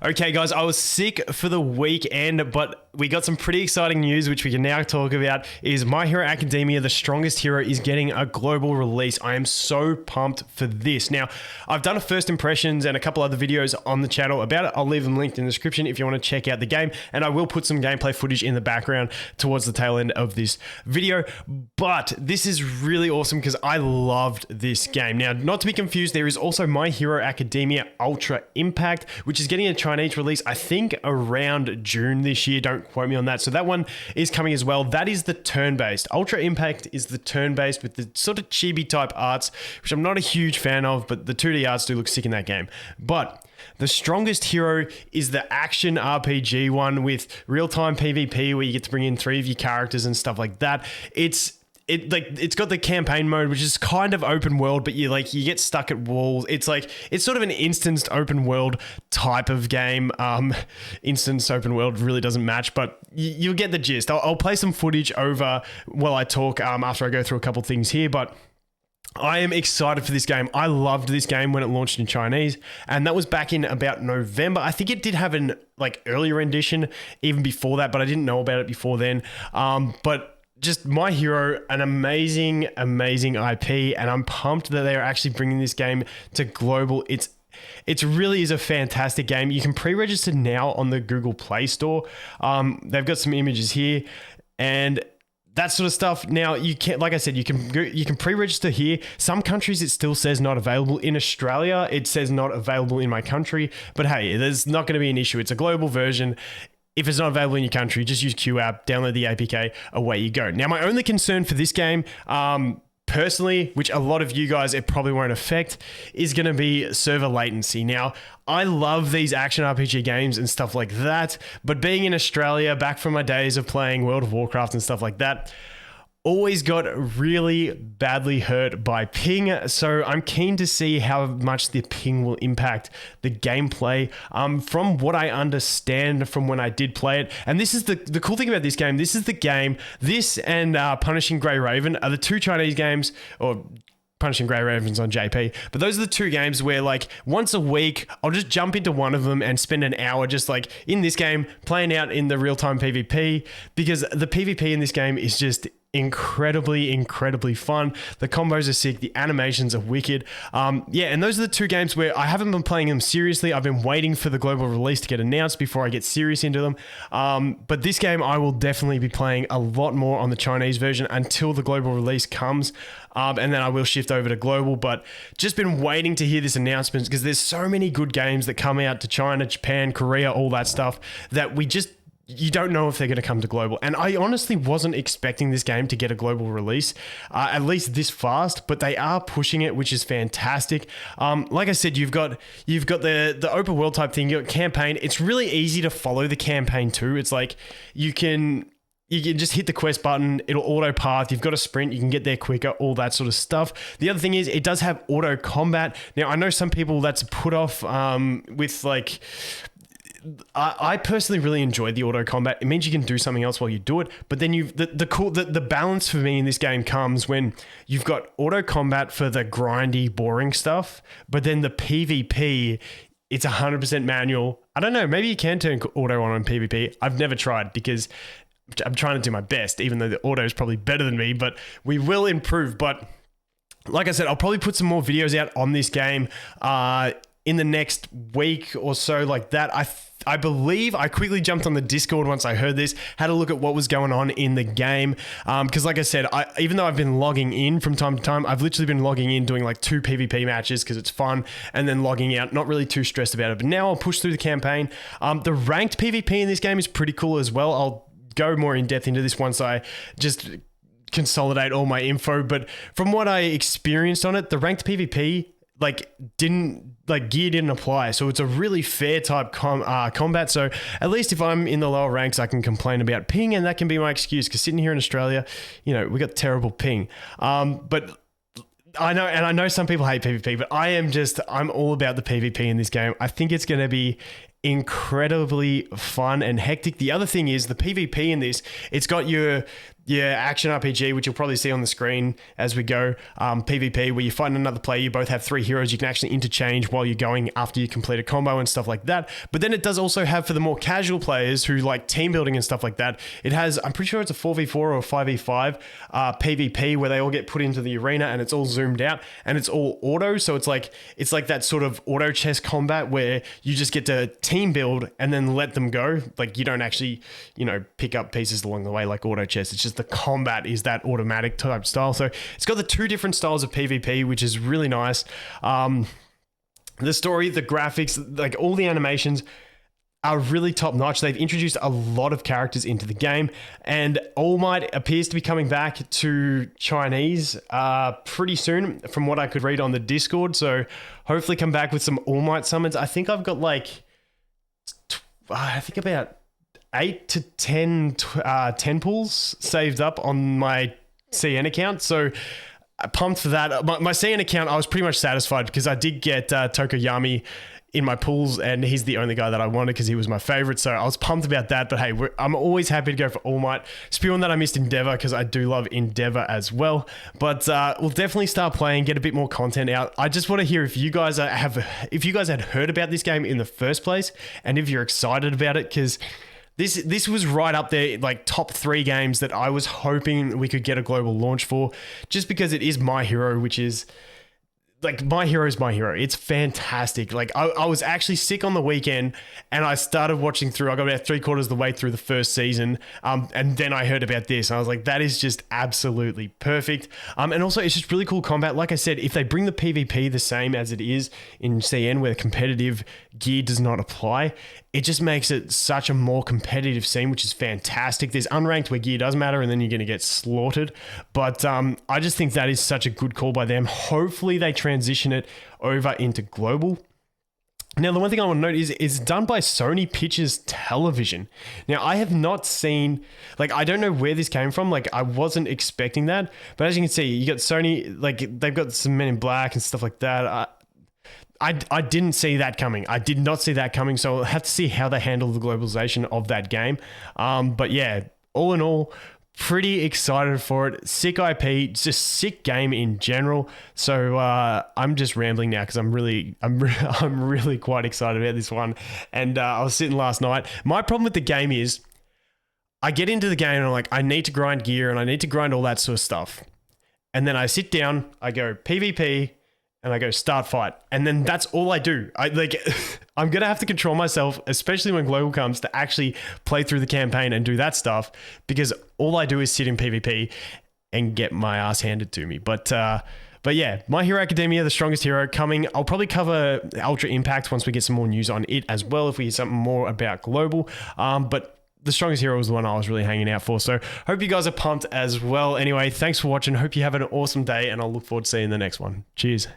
Okay, guys, I was sick for the weekend, but we got some pretty exciting news, which we can now talk about, is My Hero Academia, The Strongest Hero, is getting a global release. I am so pumped for this. Now, I've done a first impressions and a couple other videos on the channel about it. I'll leave them linked in the description if you want to check out the game, and I will put some gameplay footage in the background towards the tail end of this video. But this is really awesome because I loved this game. Now, not to be confused, there is also My Hero Academia Ultra Impact, which is getting a Chinese release, I think around June this year. Don't quote me on that. So that one is coming as well. That is the turn-based. Ultra Impact is the turn-based with the sort of chibi type arts, which I'm not a huge fan of, but the 2D arts do look sick in that game. But The Strongest Hero is the action RPG one with real-time PvP where you get to bring in 3 of your characters and stuff like that. It's got the campaign mode, which is kind of open world, but you get stuck at walls. It's sort of an instanced open world type of game. Instanced open world really doesn't match, but you'll get the gist. I'll play some footage over while I talk after I go through a couple things here, but I am excited for this game. I loved this game when it launched in Chinese, and that was back in about November. I think it did have an earlier edition even before that, but I didn't know about it before then. But just My Hero, an amazing IP, and I'm pumped that they are actually bringing this game to global. It really is a fantastic game. You can pre-register now on the Google Play Store. They've got some images here and that sort of stuff. Now, you can, like I said, you can pre-register here. Some countries it still says not available. In Australia, it says not available in my country. But hey, there's not going to be an issue. It's a global version. If it's not available in your country, just use QApp, download the APK, away you go. Now, my only concern for this game, personally, which a lot of you guys it probably won't affect, is going to be server latency. Now, I love these action RPG games and stuff like that, but being in Australia, back from my days of playing World of Warcraft and stuff like that, always got really badly hurt by ping. So I'm keen to see how much the ping will impact the gameplay. From what I understand from when I did play it, and this is the cool thing about this game, this and Punishing Grey Raven are the 2 Chinese games, or Punishing Grey Ravens on JP, but those are the 2 games where once a week I'll just jump into one of them and spend an hour just in this game playing out in the real-time PvP, because the PvP in this game is just incredibly fun. The combos are sick, the animations are wicked. And those are the 2 games where I haven't been playing them seriously. I've been waiting for the global release to get announced before I get serious into them. But this game I will definitely be playing a lot more on the Chinese version until the global release comes. And then I will shift over to global, but just been waiting to hear this announcement because there's so many good games that come out to China, Japan, Korea, all that stuff that you don't know if they're going to come to global. And I honestly wasn't expecting this game to get a global release, at least this fast, but they are pushing it, which is fantastic. Like I said, you've got the open world type thing, you've got campaign. It's really easy to follow the campaign too. It's you can just hit the quest button, it'll auto path, you've got a sprint, you can get there quicker, all that sort of stuff. The other thing is it does have auto combat. Now, I know some people that's put off with I personally really enjoyed the auto combat. It means you can do something else while you do it. But then the balance for me in this game comes when you've got auto combat for the grindy, boring stuff, but then the PvP, it's 100% manual. I don't know, maybe you can turn auto on PvP. I've never tried because I'm trying to do my best, even though the auto is probably better than me, but we will improve. But like I said, I'll probably put some more videos out on this game in the next week or so like that. I believe I quickly jumped on the Discord once I heard this, had a look at what was going on in the game. Because like I said, even though I've been logging in from time to time, I've literally been logging in doing 2 PvP matches because it's fun, and then logging out, not really too stressed about it. But now I'll push through the campaign. The ranked PvP in this game is pretty cool as well. I'll go more in depth into this once I just consolidate all my info. But from what I experienced on it, the ranked PvP gear didn't apply, so it's a really fair type combat. So at least if I'm in the lower ranks, I can complain about ping, and that can be my excuse because sitting here in Australia, we got terrible ping. But I know some people hate PvP, but I'm all about the PvP in this game. I think it's going to be incredibly fun and hectic. The other thing is the PvP in this, it's got your Yeah, action RPG, which you'll probably see on the screen as we go. PvP, where you find another player, you both have 3 heroes you can actually interchange while you're going after you complete a combo and stuff like that. But then it does also have, for the more casual players who like team building and stuff like that, it has, I'm pretty sure it's a 4v4 or a 5v5 PvP where they all get put into the arena and it's all zoomed out and it's all auto. So it's like that sort of auto chess combat where you just get to team build and then let them go. Like you don't actually, pick up pieces along the way like auto chess. It's just the combat is that automatic type style. So it's got the 2 different styles of PvP, which is really nice. The story, the graphics, like all the animations are really top notch. They've introduced a lot of characters into the game, and All Might appears to be coming back to Chinese pretty soon from what I could read on the Discord. So hopefully come back with some All Might summons. I think I've got about 8 to 10 pools saved up on my CN account. So pumped for that. My CN account, I was pretty much satisfied because I did get Tokoyami in my pools and he's the only guy that I wanted because he was my favorite. So I was pumped about that. But hey, I'm always happy to go for All Might. Spewing that I missed Endeavor because I do love Endeavor as well. But we'll definitely start playing, get a bit more content out. I just want to hear if you guys had heard about this game in the first place and if you're excited about it, because this was right up there, like top 3 games that I was hoping we could get a global launch for, just because it is My Hero, which is like My Hero is My Hero. It's fantastic. Like I was actually sick on the weekend and I started watching through. I got about 3/4 of the way through the first season. And then I heard about this and I was like, that is just absolutely perfect. And also it's just really cool combat. Like I said, if they bring the PvP the same as it is in CN where competitive gear does not apply, it just makes it such a more competitive scene, which is fantastic. There's unranked where gear does matter and then you're going to get slaughtered. But I just think that is such a good call by them. Hopefully they transition it over into global. Now, the one thing I want to note is it's done by Sony Pictures Television. Now, I have not seen, I don't know where this came from. I wasn't expecting that. But as you can see, you got Sony, they've got some Men in Black and stuff like that. I didn't see that coming. I did not see that coming. So I'll have to see how they handle the globalization of that game. But yeah, all in all, pretty excited for it. Sick IP, just sick game in general. So I'm just rambling now because I'm really quite excited about this one. And I was sitting last night. My problem with the game is I get into the game and I'm like, I need to grind gear and I need to grind all that sort of stuff. And then I sit down, I go PvP, and I go start fight. And then that's all I do. I'm going to have to control myself, especially when global comes, to actually play through the campaign and do that stuff, because all I do is sit in PvP and get my ass handed to me. But yeah, My Hero Academia, the strongest hero coming. I'll probably cover Ultra Impact once we get some more news on it as well, if we hear something more about global. But the strongest hero was the one I was really hanging out for. So hope you guys are pumped as well. Anyway, thanks for watching. Hope you have an awesome day and I'll look forward to seeing the next one. Cheers.